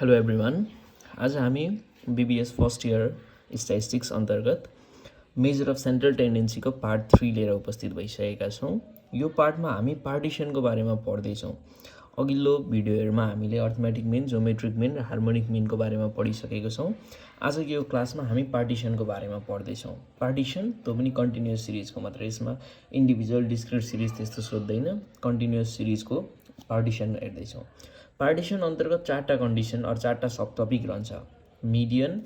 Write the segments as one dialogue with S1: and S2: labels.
S1: Hello everyone. आज हामी BBS first year statistics अन्तर्गत मेजर अफ सेन्ट्रल टेन्डेन्सीको पार्ट 3 लिएर उपस्थित भइसकेका छौँ। यो पार्टमा हामी पार्टिसनको बारेमा पढ्दैछौँ। अघिल्लो भिडियोहरूमा हामीले अर्थमेटिक मिन, ज्योमेट्रिक मिन र हार्मोनिक मिनको बारेमा पढिसकेको छौँ। आजको यो क्लासमा हामी पार्टिसनको बारेमा पढ्दैछौँ। पार्टिसन त्यो पनि कन्टिन्युअस सिरिजको मात्र, यसमा इन्डिभिजुअल डिस्क्रिट सिरिज त्यस्तो सोध्दैन, कन्टिन्युअस सिरिजको पार्टिसन हेर्दैछौँ। पार्टिसन अन्तर्गत 4टा कन्डिसन अर 4टा सब टपिक रहन्छ: मिडियन,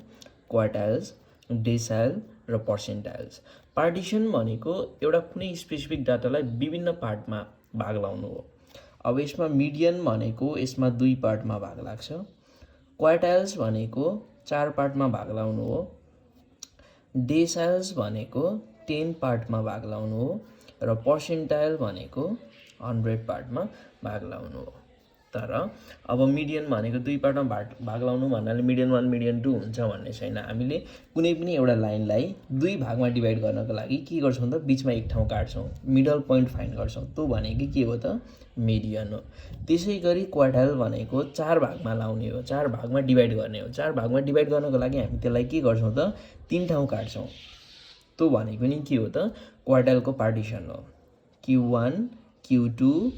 S1: क्वार्टाइल्स, डेसाइल र पर्सेन्टाइल्स। पार्टिसन भनेको एउटा कुनै स्पेसिफिक डाटालाई विभिन्न पार्टमा भाग लाउनु हो। अब यसमा मिडियन भनेको यसमा 2 पार्टमा भाग लाग्छ, क्वार्टाइल्स भनेको 4 पार्टमा भाग लाउनु हो, डेसाइल्स भनेको 10 पार्टमा भाग लाउनु हो र पर्सेन्टाइल भनेको 100 पार्टमा भाग लाउनु हो। तर अब मिडियन भनेको 2 पार्टमा भाग लाउनु भन्नाले मिडियन 1 मिडियन 2 हुन्छ भन्ने छैन। हामीले कुनै पनि एउटा लाइनलाई 2 भागमा डिभाइड गर्नको लागि के गर्छौँ त, बिचमा एक ठाउँ काट्छौँ, मिडल पोइन्ट फाइन्ड गर्छौँ। त्यो भनेको के हो त, मिडियन हो। त्यसै गरी क्वार्टाइल भनेको 4 भागमा लाउने हो, 4 भागमा डिभाइड गर्ने हो। 4 भागमा डिभाइड गर्नको लागि हामी त्यसलाई के गर्छौँ त, 3 ठाउँ काट्छौँ। त्यो भनेको नि के हो त, क्वार्टाइलको पार्टिसन हो, Q1, Q2,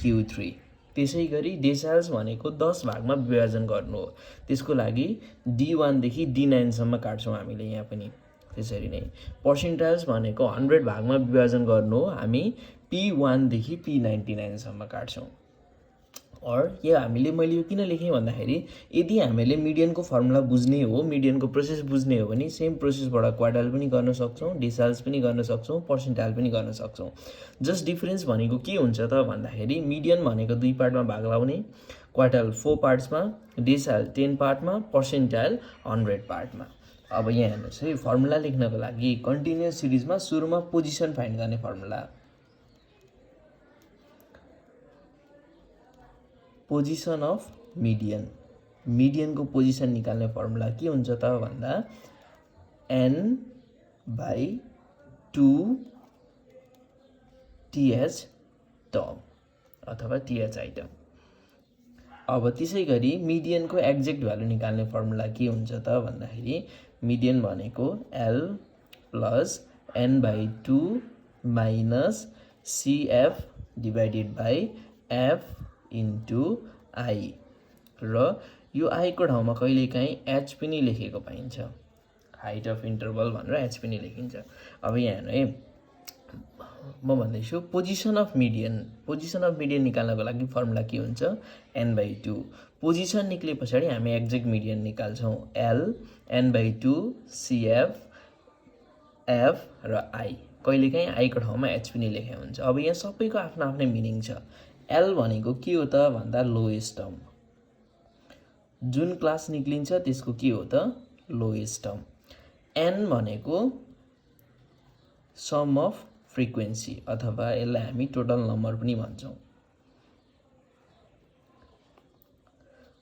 S1: Q3। त्यसै गरी डेसाइल्स भनेको 10 भागमा विभाजन गर्नु हो। त्यसको लागि D1 देखि D9 सम्म काट्छौँ हामीले यहाँ पनि। त्यसरी नै पर्सेन्टाइल्स भनेको 100 भागमा विभाजन गर्नु हो, हामी P1 देखि P99 सम्म काट्छौँ। यो मैले यो किन लेखेँ भन्दाखेरि यदि हामीले मिडियनको फर्मुला बुझ्ने हो, मिडियनको प्रोसेस बुझ्ने हो भने सेम प्रोसेसबाट क्वार्टाइल पनि गर्न सक्छौँ, डेसाइल्स पनि गर्न सक्छौँ, पर्सेन्टाइल पनि गर्न सक्छौँ। जस्ट डिफरेन्स भनेको के हुन्छ त भन्दाखेरि मिडियन भनेको 2 पार्टमा भाग लाउने, क्वार्टाइल 4 पार्ट्समा, डेसाइल 10 पार्टमा, पर्सेन्टाइल 100 पार्टमा। अब यहाँ हेर्नुहोस् है, फर्मुला लेख्नको लागि कन्टिन्युअस सिरिजमा सुरुमा पोजिसन फाइन्ड गर्ने फर्मुला, पोजिसन अफ मिडियन। मिडियनको पोजिसन निकाल्ने फर्मुला के हुन्छ त भन्दा n/2 th टर्म अथवा th आइटम। अब त्यसै गरी मिडियनको एक्ज्याक्ट भ्यालु निकाल्ने फर्मुला के हुन्छ त भन्दाखेरि मिडियन भनेको L plus n/2 minus CF divided by F into I, र यो I को ठाउँमा कहिलेकाहीँ H पनि लेखेको पाइन्छ, हाइट अफ इन्टरभल भनेर H पनि लेखिन्छ। अब यहाँ हेर्नु है, म भन्दैछु position of median. Position of median निकाल्नको लागि फर्मुला के हुन्छ, n/2। पोजिसन निक्ले पछाडि हामी एक्ज्याक्ट मिडियन निकाल्छौँ, L n/2 CF F र I। कहिलेकाहीँ I को ठाउँमा H पनि लेखेको हुन्छ। अब यहाँ सबैको आफ्नो आफ्नै मिनिङ छ। L भनेको के हो त भन्दा लोएस्ट टर्म, जुन क्लास निक्लिन्छ त्यसको के हो त, लोएस्ट टर्म। N भनेको सम अफ फ्रिक्वेन्सी अथवा यसलाई हामी टोटल नम्बर पनि भन्छौँ।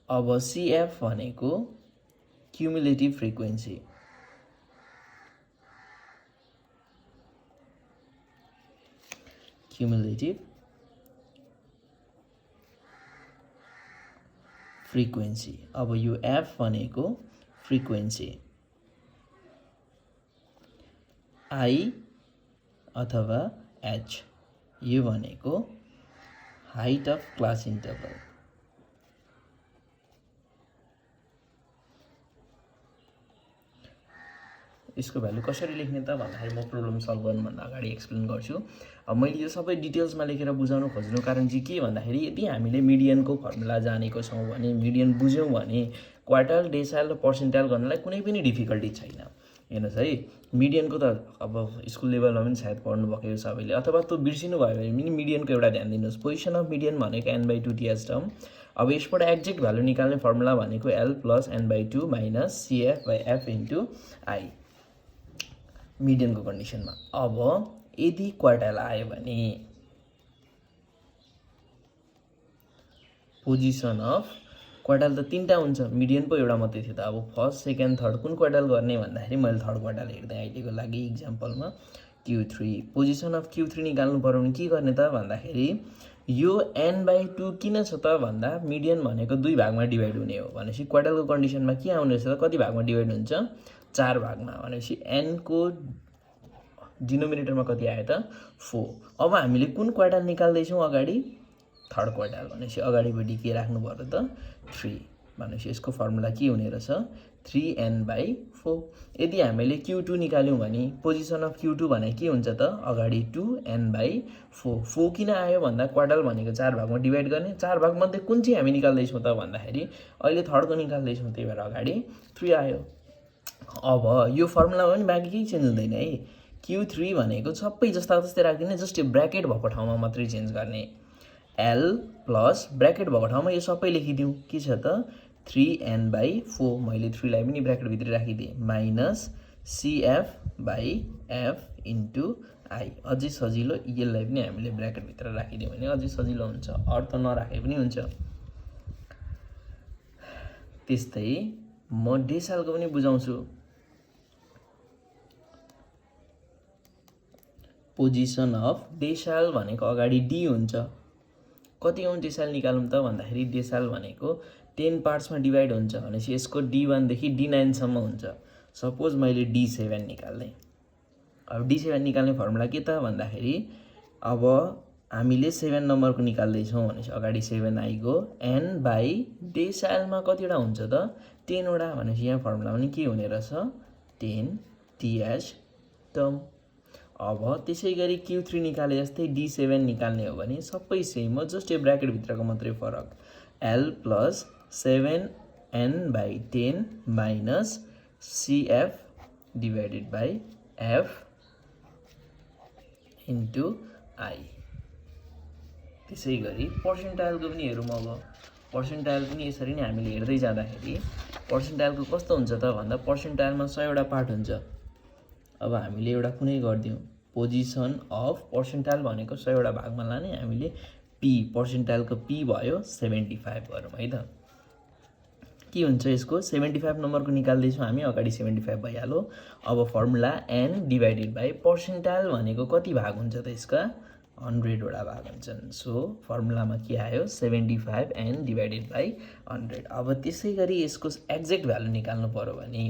S1: अब CF भनेको क्युमुलेटिभ फ्रिक्वेन्सी, क्युमुलेटिभ फ्रिक्वेन्सी। अब यो F भनेको फ्रिक्वेन्सी, I अथवा H यो भनेको हाइट अफ क्लास इन्टरभल। यसको भ्यालु कसरी लेख्ने त भन्दाखेरि म प्रब्लम सल्भ गर्नुभन्दा अगाडि एक्सप्लेन गर्छु। अब मैले यो सबै डिटेल्समा लेखेर बुझाउन खोज्नु कारण चाहिँ के भन्दाखेरि यदि हामीले मिडियनको फर्मुला जानेको छौँ भने, मिडियन बुझ्यौँ भने क्वार्टाइल, डेसाइल र पर्सेन्टाइल गर्नलाई कुनै पनि डिफिकल्टी छैन। हेर्नुहोस् है, मिडियनको त अब स्कुल लेभलमा पनि सायद पढ्नुभएको सबैले, अथवा त्यो बिर्सिनु भयो भने पनि मिडियनको एउटा ध्यान दिनुहोस्। पोजिसन अफ मिडियन भनेको n/2 th टर्म। अब यसबाट एक्ज्याक्ट भ्यालु निकाल्ने फर्मुला भनेको L plus n/2 minus CF by F into I मिडियनको कन्डिसनमा। अब यदि क्वार्टाइल आयो भने पोजिसन अफ क्वार्टाइल त 3टा हुन्छ, मिडियन पो एउटा मात्रै थियो त। अब फर्स्ट, सेकेन्ड, थर्ड कुन क्वार्टाइल गर्ने भन्दाखेरि मैले थर्ड क्वार्टाइल हेर्दै अहिलेको लागि इक्जाम्पलमा Q3। पोजिसन अफ Q3 निकाल्नु पर्यो भने के गर्ने त भन्दाखेरि यो n/2 किन छ त भन्दा मिडियन भनेको 2 भागमा डिभाइड हुने हो भनेपछि क्वार्टाइलको कन्डिसनमा के आउने रहेछ त कति भागमा डिभाइड हुन्छ 4 भागमा भनेपछि n को डिनोमिनेटरमा कति आयो त 4 अब हामीले कुन क्वार्टाइल निकाल्दैछौँ अगाडि थर्ड क्वार्टाइल भनेपछि अगाडिपट्टि के राख्नु पर्यो त 3 भनेपछि यसको फर्मुला के हुने रहेछ 3n/4 यदि हामीले Q2 निकाल्यौँ भने पोजिसन अफ Q2 भने के हुन्छ त अगाडि 2n/4 4 किन आयो भन्दा क्वार्टाइल भनेको 4 भागमा डिभाइड गर्ने 4 भाग मध्ये कुन चाहिँ हामी निकाल्दैछौँ त भन्दाखेरि अहिले थर्डको निकाल्दैछौँ त्यही भएर अगाडि 3 आयो अब यो फर्मुलामा पनि बाँकी केही चेन्ज हुँदैन है Q3 भनेको सबै जस्ता तस्तै राखिदिने जस्ट यो ब्र्याकेट भएको ठाउँमा मात्रै चेन्ज गर्ने L प्लस ब्र्याकेट भएको ठाउँमा यो सबै लेखिदिउँ के छ त 3n/4 मैले 3 लाई पनि ब्र्याकेटभित्र राखिदिएँ माइनस CF/F इन्टु I अझै सजिलो यसलाई पनि हामीले ब्र्याकेटभित्र राखिदियौँ भने अझै सजिलो हुन्छ अर्थ नराखे पनि हुन्छ त्यस्तै म डेसालको पनि बुझाउँछु पोजिसन अफ डेसाल भनेको अगाडि D हुन्छ कति औँ डेसाल निकालौँ त भन्दाखेरि डेसाल भनेको 10 पार्ट्समा डिभाइड हुन्छ भनेपछि यसको D1 देखि D9 सम्म हुन्छ सपोज मैले D7 निकाल्ने अब D7 निकाल्ने फर्मुला के त भन्दाखेरि अब हामीले 7 नम्बरको निकाल्दैछौँ भनेपछि अगाडि 7 आइगो n/ डेसालमा कतिवटा हुन्छ त 10 वटा भनेपछि यहाँ फर्मुला पनि के हुने रहेछ 10 TH टर्म अब त्यसै गरी Q3 निकाले जस्तै D7 निकाल्ने हो भने सबै सेम हो जस्ट यो ब्र्याकेटभित्रको मात्रै फरक L plus 7n/10 minus CF divided by F into I त्यसै गरी पर्सेन्टाइलको पनि हेरौँ अब पर्सेन्टाइल पनि यसरी नै हामीले हेर्दै जाँदाखेरि पर्सेन्टाइलको कस्तो हुन्छ त भन्दा पर्सेन्टाइलमा 100 वटा पार्ट हुन्छ अब हामीले एउटा कुनै गर्दियौँ पोजिसन अफ पर्सेन्टाइल भनेको 100 वटा भागमा लाने हामीले P पर्सेन्टाइलको P भयो 75 गरौँ है त के हुन्छ यसको 75 नम्बरको निकाल्दैछौँ हामी अगाडि 75 भइहाल्यो अब formula n divided by percentile भनेको कति भाग हुन्छ त यसका 100 वटा भाग हुन्छन् सो फर्मुलामा के आयो 75 n डिभाइडेड बाई 100 अब त्यसै गरी यसको एक्ज्याक्ट भ्यालु निकाल्नु पर्यो भने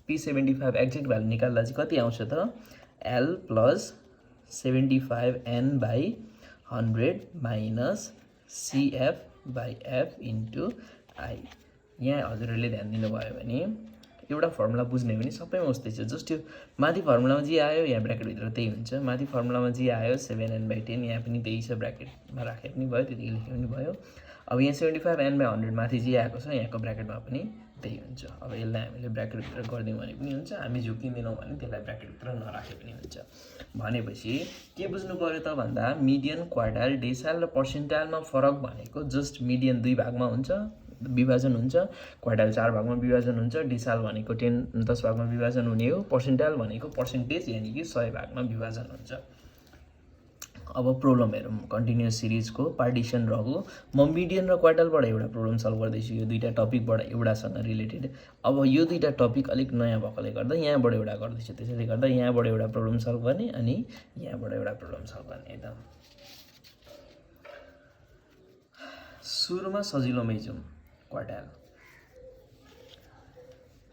S1: P75 एक्ज्याक्ट भ्यालु निकाल्दा चाहिँ कति आउँछ त L plus 75n/100 minus CF/F into I यहाँ हजुरहरूले ध्यान दिनुभयो भने एउटा फर्मुला बुझ्ने भने सबैमा उस्तै छ जस्ट यो माथि फर्मुलामा जे आयो यहाँ ब्र्याकेटभित्र त्यही हुन्छ माथि फर्मुलामा जे आयो 7n/10 यहाँ पनि त्यही छ ब्र्याकेटमा राखे पनि भयो त्यतिकै लेखे पनि भयो अब यहाँ 75n/100 माथि जे आएको छ यहाँको ब्र्याकेटमा पनि त्यही हुन्छ अब यसलाई हामीले ब्र्याकेटभित्र गरिदिउँ भने पनि हुन्छ हामी झुकिँदैनौँ भने त्यसलाई ब्र्याकेटभित्र नराखे पनि हुन्छ भनेपछि के बुझ्नु पर्यो त भन्दा मिडियन क्वार्टाइल डेसाल र पर्सेन्टाइलमा फरक भनेको जस्ट मिडियन 2 भागमा हुन्छ विभाजन हुन्छ क्वार्टाइल 4 भागमा विभाजन हुन्छ डेसाल भनेको 10 भागमा विभाजन हुने हो पर्सेन्टाइल भनेको पर्सेन्टेज यानि कि 100 भागमा विभाजन हुन्छ अब प्रब्लम हेरौँ कन्टिन्युअस सिरिजको पार्टिसन रह्यो म मिडियन र क्वार्टाइलबाट एउटा प्रब्लम सल्भ गर्दैछु यो दुईटा टपिकबाट एउटासँग रिलेटेड अब यो दुईटा टपिक अलिक नयाँ भएकोले गर्दा यहाँबाट एउटा गर्दैछु त्यसैले गर्दा यहाँबाट एउटा प्रब्लम सल्भ गर्ने अनि यहाँबाट एउटा प्रब्लम सल्भ गर्ने है त सुरुमा सजिलोमै जाउँ quartile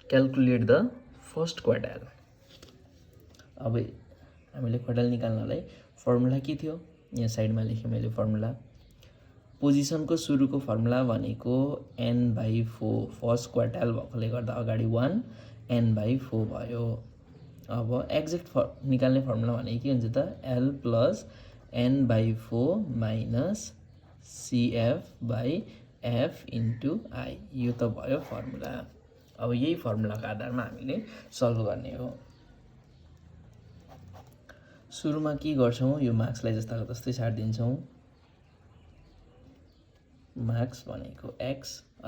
S1: calculate the first quartile अब हामीले क्वार्टाइल निकाल्नलाई फर्मुला के थियो यहाँ साइडमा लेखेँ मैले फर्मुला पोजिसनको सुरुको फर्मुला भनेको n/4 फर्स्ट क्वार्टाइल भएकोले गर्दा अगाडि 1 n/4 भयो अब एक्ज्याक्ट निकाल्ने फर्मुला भनेको के हुन्छ त L plus n/4 minus CF/F into I यो त भयो फर्मुला अब यही फर्मुलाको आधारमा हामीले सल्भ गर्ने हो सुरुमा के गर्छौँ यो मार्क्सलाई जस्ताको तस्तै छाडिदिन्छौँ मार्क्स भनेको x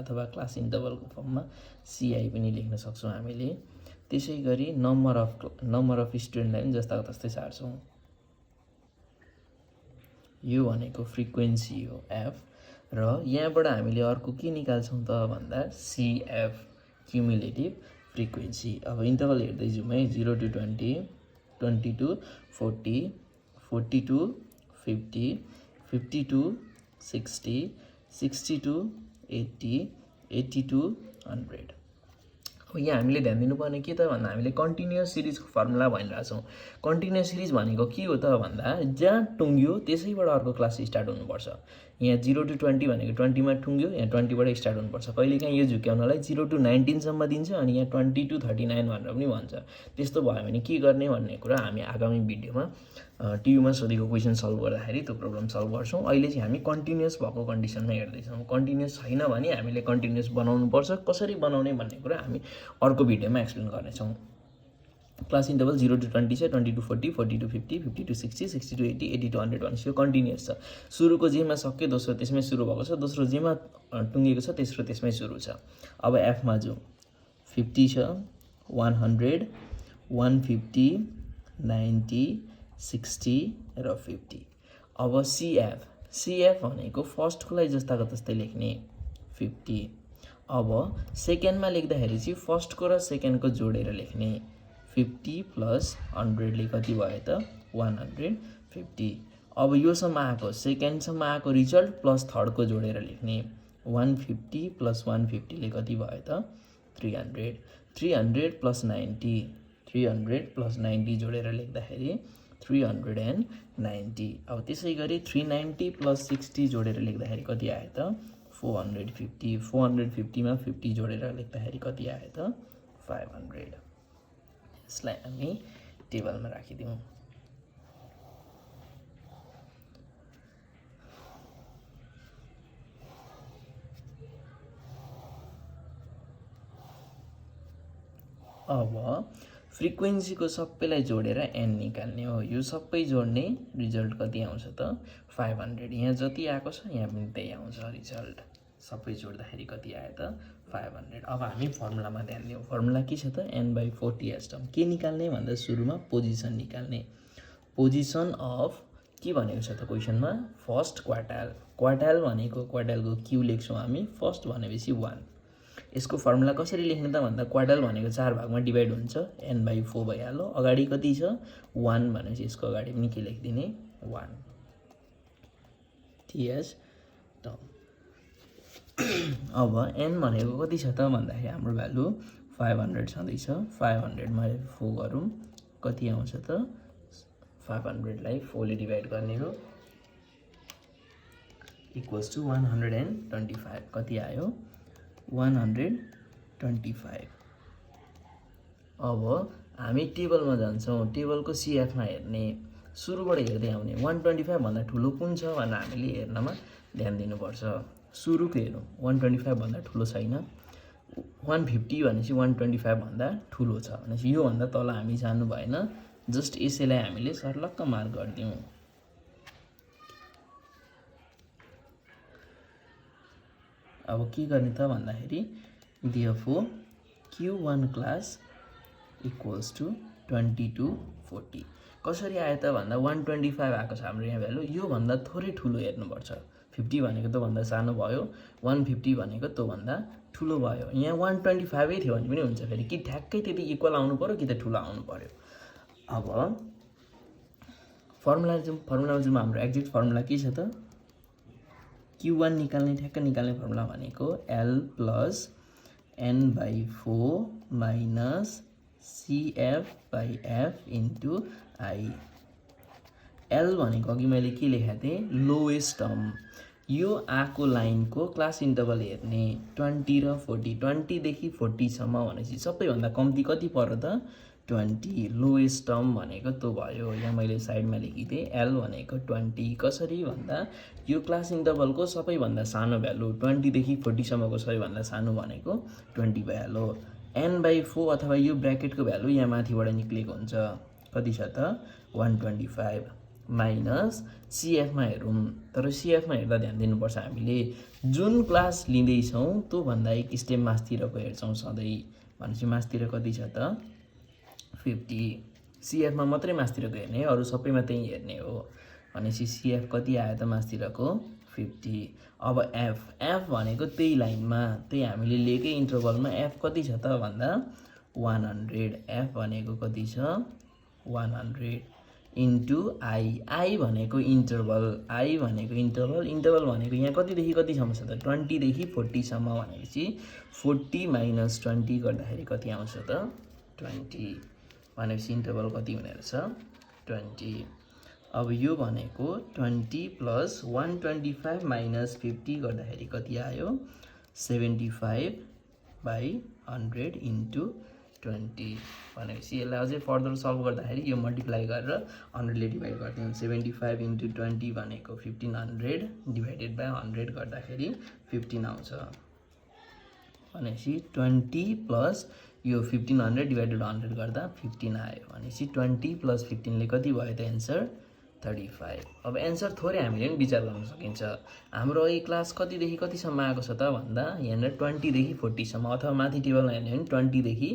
S1: अथवा क्लास इन्टरभलको फर्ममा CI पनि लेख्न सक्छौँ हामीले त्यसै गरी नम्बर अफ स्टुडेन्टलाई पनि जस्ताको तस्तै छाड्छौँ यो भनेको फ्रिक्वेन्सी हो F र यहाँबाट हामीले अर्को के निकाल्छौँ त भन्दा CF क्युमुलेटिभ फ्रिक्वेन्सी अब इन्टरभल हेर्दै जाउँ है 0 to 20 20 to 40 40 to 50 50 to 60, 60 to 80, 80 to 100। अब यहाँ हामीले ध्यान दिनुपर्ने के त भन्दा हामीले कन्टिन्युअस सिरिजको फर्मुला भनिरहेछौँ। कन्टिन्युअस सिरिज भनेको के हो त भन्दा जहाँ टुङ्ग्यो त्यसैबाट अर्को क्लास स्टार्ट हुनुपर्छ। यहाँ 0 to 20 भनेको 20मा टुङ्ग्यो, यहाँ 20बाट स्टार्ट हुनुपर्छ। कहिलेकाहीँ यो झुक्याउनलाई 0 to 19 सम्म दिन्छ अनि यहाँ 20 to 39 भनेर पनि भन्छ। त्यस्तो भयो भने के गर्ने भन्ने कुरा हामी आगामी भिडियोमा ट्युमा सोधेको क्वेसन सल्भ गर्दाखेरि त्यो प्रब्लम सल्भ गर्छौँ। अहिले चाहिँ हामी कन्टिन्युअस भएको कन्डिसनमा हेर्दैछौँ। कन्टिन्युअस छैन भने हामीले कन्टिन्युअस बनाउनुपर्छ। कसरी बनाउने भन्ने कुरा हामी अर्को भिडियोमा एक्सप्लेन गर्नेछौँ। क्लास इन्टरभल 0 to 20 छ, 20 to 40, 40 to 50, 50 to 60, 60 to 80, 80 to 100 भनेपछि यो कन्टिन्युअस छ। सुरुको जेमा सक्यो दोस्रो त्यसमै सुरु भएको छ, दोस्रो जेमा टुङ्गेको छ तेस्रो त्यसमै सुरु छ। अब एफमा जो 50 छ, 100, 150, 90, 60 र 50। अब सिएफ भनेको फर्स्टकोलाई जस्ताको तस्तै लेख्ने 50। अब सेकेन्डमा लेख्दाखेरि चाहिँ फर्स्टको र सेकेन्डको जोडेर लेख्ने 50 + 100ले कति भयो त 150। अब योसम्म आएको सेकेन्डसम्म आएको रिजल्ट प्लस थर्डको जोडेर लेख्ने 150 + 150ले कति भयो त 300। 300 + 90, 300 + 90 जोडेर लेख्दाखेरि 390। अब त्यसै गरी 390 + 60 जोडेर लेख्दाखेरि कति आयो त 450। 450मा 50 जोडेर लेख्दाखेरि कति आयो त 500। यसलाई हामी टेबलमा राखिदिउँ। अब फ्रिक्वेन्सीको सबैलाई जोडेर एन निकाल्ने हो। यो सबै जोड्ने रिजल्ट कति आउँछ त 500। यहाँ जति आएको छ यहाँ पनि त्यही आउँछ रिजल्ट। सबै जोड्दाखेरि कति आयो त 500। अब हामी फर्मुलामा ध्यान दिउँ। फर्मुला के छ त n/40 टर्म। के निकाल्ने भन्दा सुरुमा पोजिसन निकाल्ने। पोजिसन अफ के भनेको छ त क्वेसनमा फर्स्ट क्वार्टाइल। क्वार्टाइल भनेको क्वार्टाइलको क्यू लेख्छौँ हामी। फर्स्ट भनेपछि 1। यसको फर्मुला कसरी लेख्ने त भन्दा क्वार्टाइल भनेको 4 भागमा डिभाइड हुन्छ, n/4 भइहाल्यो। अगाडि कति छ 1 भनेपछि यसको अगाडि पनि के लेखिदिने 1 ts टर्म। अब n भनेको कति छ त भन्दाखेरि हाम्रो भ्यालु 500 छँदैछ। 500मा 4 गरौँ कति आउँछ त 500लाई 4ले डिभाइड गर्ने हो इक्वल्स टु 125। कति आयो 125। अब हामी टेबलमा जान्छौँ। टेबलको सिएफमा हेर्ने सुरुबाट हेर्दै आउने 125 भन्दा ठुलो कुन छ भनेर हामीले हेर्नमा ध्यान दिनुपर्छ। सुरुको हेरौँ 125 भन्दा ठुलो छैन। 150 भनेपछि 125 भन्दा ठुलो छ भनेपछि योभन्दा तल हामी जानु भएन। जस्ट यसैलाई हामीले सर्लक्क मार्क गरिदिउँ। अब के गर्ने त भन्दाखेरि therefore Q1 class equals to 20 to 40। कसरी आयो त भन्दा 125 आएको छ हाम्रो यहाँ भ्यालु। योभन्दा थोरै ठुलो हेर्नुपर्छ। 50 भनेको त्योभन्दा सानो भयो, 150 भनेको त्योभन्दा ठुलो भयो। यहाँ 125 थियो भने पनि हुन्छ फेरि। कि ठ्याक्कै त्यति इक्वल आउनु पर्यो कि त ठुलो आउनु पर्यो। अब फर्मुलामा जाउँ। हाम्रो एक्ज्याक्ट फर्मुला के छ त Q1 निकाल्ने ठ्याक्क निकाल्ने फर्मुला भनेको L + n/4 - CF/F * I। L भनेको अघि मैले के लेखेको थिएँ लोएस्ट टर्म। यो आको लाइनको क्लास इन्टरभल हेर्ने 20 र 40। 20 देखि 40 सम्म भनेपछि सबैभन्दा कम्ती कति पर्यो त 20। लोएस्ट टर्म भनेको त्यो भयो। यहाँ मैले साइडमा लेखिदिएँ L भनेको 20। कसरी भन्दा यो क्लास इन्टरभलको सबैभन्दा सानो भ्यालु 20 देखि 40 सम्मको सबैभन्दा सानो भनेको 20 भइहाल्यो। n/4 अथवा यो ब्र्याकेटको भ्यालु यहाँ माथिबाट निक्लेको हुन्छ। कति छ त 125 माइनस सिएफमा हेरौँ। तर सिएफमा हेर्दा ध्यान दिनुपर्छ हामीले जुन क्लास लिँदैछौँ त्योभन्दा एक स्टेप मास्तिरको हेर्छौँ सधैँ। भनेपछि मास्तिर कति छ त 50। सिएफमा मात्रै मास्तिरको हेर्ने, अरू सबैमा त्यही हेर्ने हो। भनेपछि सिएफ कति आयो त मास्तिरको 50। अब एफ भनेको त्यही लाइनमा त्यही हामीले लिएकै इन्टरभलमा एफ कति छ त भन्दा 100। एफ भनेको कति छ 100। इन्टु आई भनेको इन्टरभल, इन्टरभल भनेको यहाँ कतिदेखि कतिसम्म छ त 20 देखि 40 सम्म भनेपछि 40 माइनस 20 गर्दाखेरि कति आउँछ त 20 भनेपछि इन्टरभल कति हुने रहेछ 20। अब यो भनेको 20 प्लस 125 माइनस 50 गर्दाखेरि कति आयो 75/100 इन्टु 20 भनेपछि यसलाई अझै फर्दर सल्भ गर्दाखेरि यो मल्टिप्लाई गरेर 100ले डिभाइड गरिदिउँ। 75 इन्टु 20 भनेको 1500 डिभाइडेड बाई 100 गर्दाखेरि 15 आउँछ भनेपछि 20 प्लस यो 1500 डिभाइडेड 100 गर्दा 15 आयो भनेपछि 20 प्लस 15ले कति भयो त एन्सर 35। अब एन्सर थोरै हामीले पनि विचार गर्न सकिन्छ। हाम्रो अघि क्लास कतिदेखि कतिसम्म आएको छ त भन्दा यहाँनिर 20 देखि 40 सम्म अथवा माथि टेबलमा हेर्ने भने 20 देखि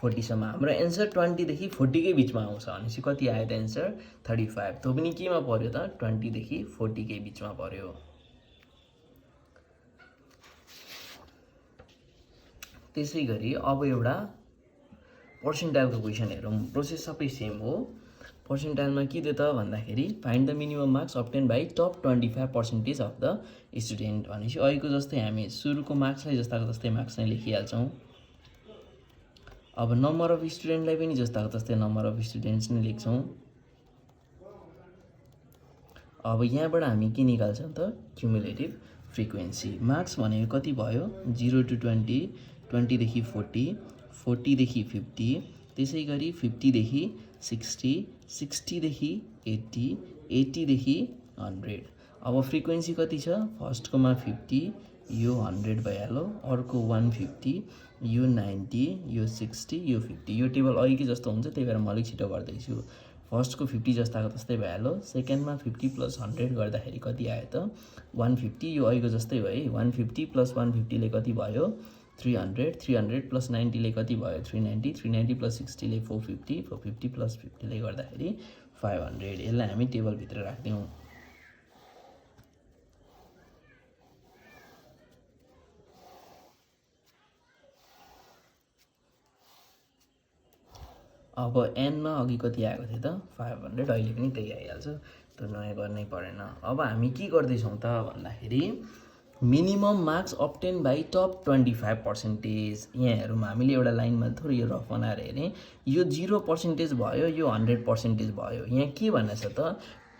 S1: 40 सम्म। हाम्रो एन्सर 20 देखि 40 कै बिचमा आउँछ भनेपछि कति आयो त एन्सर 35। त्यो पनि केमा पर्यो त 20 देखि 40 कै बिचमा पर्यो। त्यसै गरी अब एउटा पर्सेन्टाइलको क्वेसन हेरौँ। प्रोसेस सबै सेम हो। पर्सेन्टाइलमा के दियो त भन्दाखेरि find the minimum marks obtain by top 25% of the student भनेपछि अहिलेको जस्तै हामी सुरुको मार्क्सलाई जस्ताको जस्तै मार्क्स नै लेखिहाल्छौँ। अब नम्बर अफ स्टुडेन्टलाई पनि जस्ताको जस्तै नम्बर अफ स्टुडेन्ट्स नै लेख्छौँ। अब यहाँबाट हामी के निकाल्छौँ त क्युमुलेटिभ फ्रिक्वेन्सी। मार्क्स भनेको कति भयो 0 to 20, 20 देखि 40, 40 देखि 50, त्यसै गरी 50 देखि 60, 60 देखि 80, 80 देखि 100। अब फ्रिक्वेन्सी कति छ फर्स्टकोमा 50 यो 100 भइहाल्यो, अर्को 150 यो 90 यो 60 यो 50। यो टेबल अघिकै जस्तो हुन्छ त्यही भएर म अलिक छिटो गर्दैछु। फर्स्टको 50 जस्ताको जस्तै भइहाल्यो, सेकेन्डमा 50 प्लस 100 गर्दाखेरि कति आयो त 150। यो अघिको जस्तै भयो है। 150 प्लस 150ले कति भयो 300, 300 प्लस 90ले कति भयो 390, 390 प्लस 60ले 450, 450 प्लस 50ले गर्दाखेरि 500। यसलाई हामी टेबलभित्र राख्दिउँ। अब एनमा अघि कति आएको थियो त 500, अहिले पनि त्यही आइहाल्छ, त्यो नयाँ गर्नै परेन। अब हामी के गर्दैछौँ त भन्दाखेरि minimum marks obtain by top 25%। यहाँ हेरौँ हामीले एउटा लाइनमा थोरै यो रफ बनाएर हेरेँ, यो 0% भयो, यो 100% भयो। यहाँ के भनेछ त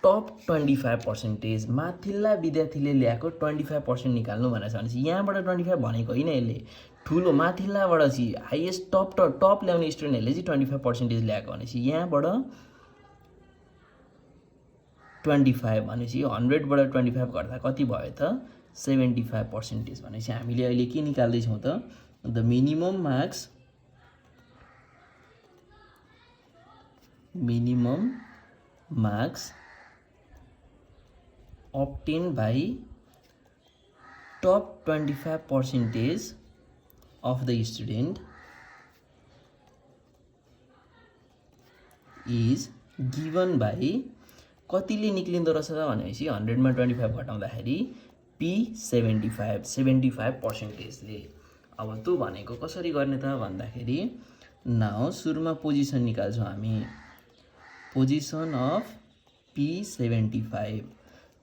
S1: टप 25%, माथिल्ला विद्यार्थीले ल्याएको 25% निकाल्नु भनेछ। भनेपछि यहाँबाट 25 भनेको होइन, यसले ठुलो माथिल्लाबाट चाहिँ हाइएस्ट टप ल्याउने स्टुडेन्टहरूले चाहिँ 25% ल्याएको भनेपछि यहाँबाट 25 भनेपछि 100बाट 25 गर्दा कति भयो त 75%। भनेपछि हामीले अहिले के निकाल्दैछौँ त the minimum marks obtained by top 25% of the student is given by कतिले निक्लिँदो रहेछ भनेपछि 100मा 25 घटाउँदाखेरि P75%ले। अब त्यो भनेको कसरी गर्ने त भन्दाखेरि नाउ सुरुमा पोजिसन निकाल्छौँ हामी। पोजिसन अफ P75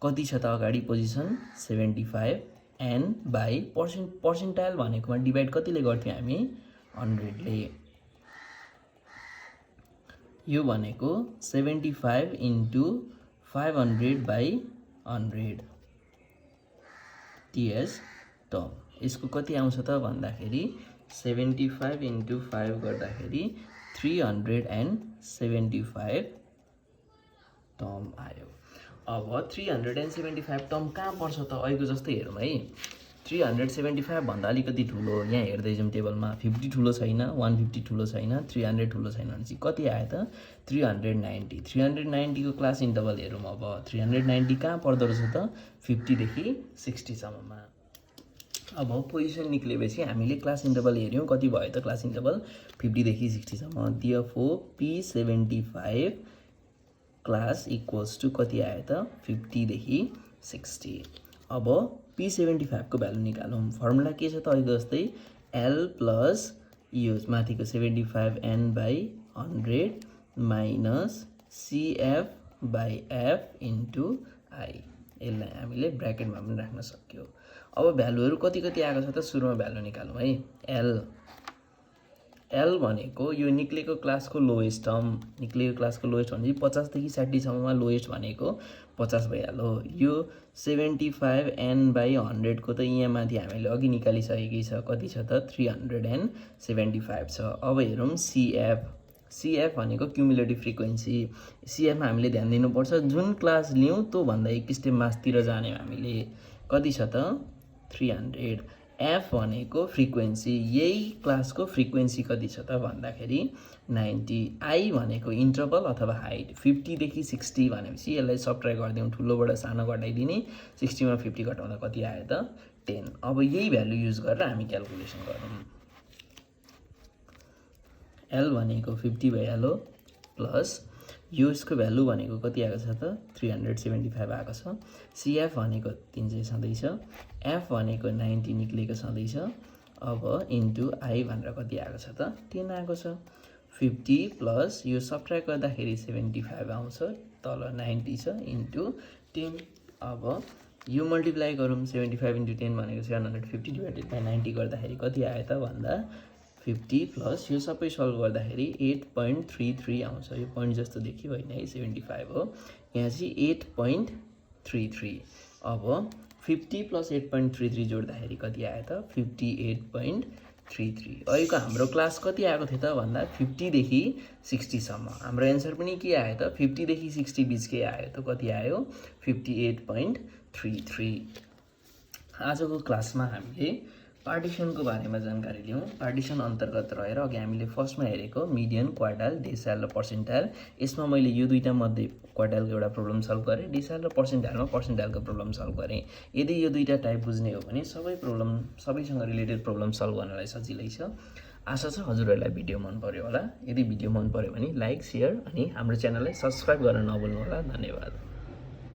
S1: कति छ त अगाडि पोजिसन 75 एन बाई पर्सेन्टाइल भनेकोमा डिभाइड कतिले गर्थ्यौँ हामी 100ले। यो भनेको 75 इन्टु 500/100 टीएस टर्म। यसको कति आउँछ त भन्दाखेरि 75 इन्टु 5 गर्दाखेरि 375 टर्म आयो। अब 375 टर्म कहाँ पर्छ त अहिलेको जस्तै हेरौँ है। 375 भन्दा अलिकति ठुलो, यहाँ हेर्दै जाउँ टेबलमा 50 ठुलो छैन, 150 ठुलो छैन, 300 ठुलो छैन भनेपछि कति आयो त 390। 390 को क्लास इन्टरभल हेरौँ। अब 390 कहाँ पर्दो रहेछ त 50 देखि 60 सम्ममा। अब पोजिसन निक्लेपछि हामीले क्लास इन्टरभल हेऱ्यौँ, कति भयो त क्लास इन्टरभल 50 देखि 60 सम्म। Therefore P75 class equals to कति आयो त 50 देखि 60। अब P75 को भ्यालु निकालौँ। फर्मुला के छ त अहिले जस्तै L प्लस यो माथिको 75 N/100 minus CF by f into I। यसलाई हामीले ब्र्याकेटमा पनि राख्न सक्यो। अब भ्यालुहरू कति कति आएको छ त सुरुमा भ्यालु निकालौँ है। एल भनेको यो निक्लेको क्लासको लोएस्ट टर्म, निक्लेको क्लासको लोएस्ट भनेपछि 50 देखि 60 सम्ममा लोएस्ट भनेको 50 भइहाल्यो। यो 75 n/100 को त यहाँ माथि हामीले अघि निकालिसकेकै छ, कति छ त 375 छ। अब हेरौँ CF भनेको क्युमुलेटिभ फ्रिक्वेन्सी। CF मा हामीले ध्यान दिनुपर्छ, जुन क्लास लियौँ त्यो भन्दा एक स्टेप मास्तिर जाने हामीले, कति छ त 300। F भनेको फ्रिक्वेन्सी, यही क्लासको फ्रिक्वेन्सी कति छ त भन्दाखेरि 90। I भनेको इन्टरभल अथवा हाइट, 50 देखि 60 भनेपछि यसलाई सबट्र्याक्ट गरिदिउँ, ठुलोबाट सानो घटाइदिने, 60 मा 50 घटाउँदा कति आयो त 10। अब यही भ्यालु युज गरेर हामी क्याल्कुलेसन गरौँ। L भनेको 50 भइहाल्यो प्लस यो यसको भ्यालु भनेको कति आएको छ त 375 आएको छ। CF भनेको 300 छँदैछ, F भनेको 90 निक्लेको छँदैछ। अब इन्टु I भनेर कति आएको छ त 10 आएको छ। 50 प्लस यो सबट्र्याक्ट गर्दाखेरि 75 आउँछ, तल 90 छ इन्टु 10। अब यो मल्टिप्लाई गरौँ, 75 इन्टु 10 भनेको 750 डिभाइडेड बाई 90 गर्दाखेरि कति आयो त भन्दा 50 प्लस यो सबै सल्भ गर्दाखेरि 8.33 आउँछ। यो पोइन्ट जस्तो देखियो होइन है, 75 हो, यहाँ चाहिँ 8.33। अब 50 प्लस 8.33 जोड्दाखेरि कति आयो त 58.33। अहिलेको हाम्रो क्लास कति आएको थियो त भन्दा 50 देखि 60 सम्म। हाम्रो एन्सर पनि के आयो त 50 देखि 60 बिचकै आयो, त कति आयो 58.33। आजको क्लासमा हामीले पार्टिसनको बारेमा जानकारी लियौँ। पार्टिसन अन्तर्गत रहेर अघि हामीले फर्स्टमा हेरेको मिडियन, क्वार्टाइल, डेसाइल र पर्सेन्टाइल, यसमा मैले यो दुईटा मध्ये क्वार्टाइलको एउटा प्रब्लम सल्भ गरेँ, डेसाइल र पर्सेन्टाइलमा पर्सेन्टाइलको प्रब्लम सल्भ गरेँ। यदि यो दुईटा टाइप बुझ्ने हो भने सबैसँग रिलेटेड प्रब्लम सल्भ गर्नलाई सजिलै छ। आशा छ हजुरहरूलाई भिडियो मन पर्यो होला। यदि भिडियो मन पर्यो भने लाइक, सेयर अनि हाम्रो च्यानललाई सब्सक्राइब गर्न नभुल्नु होला। धन्यवाद।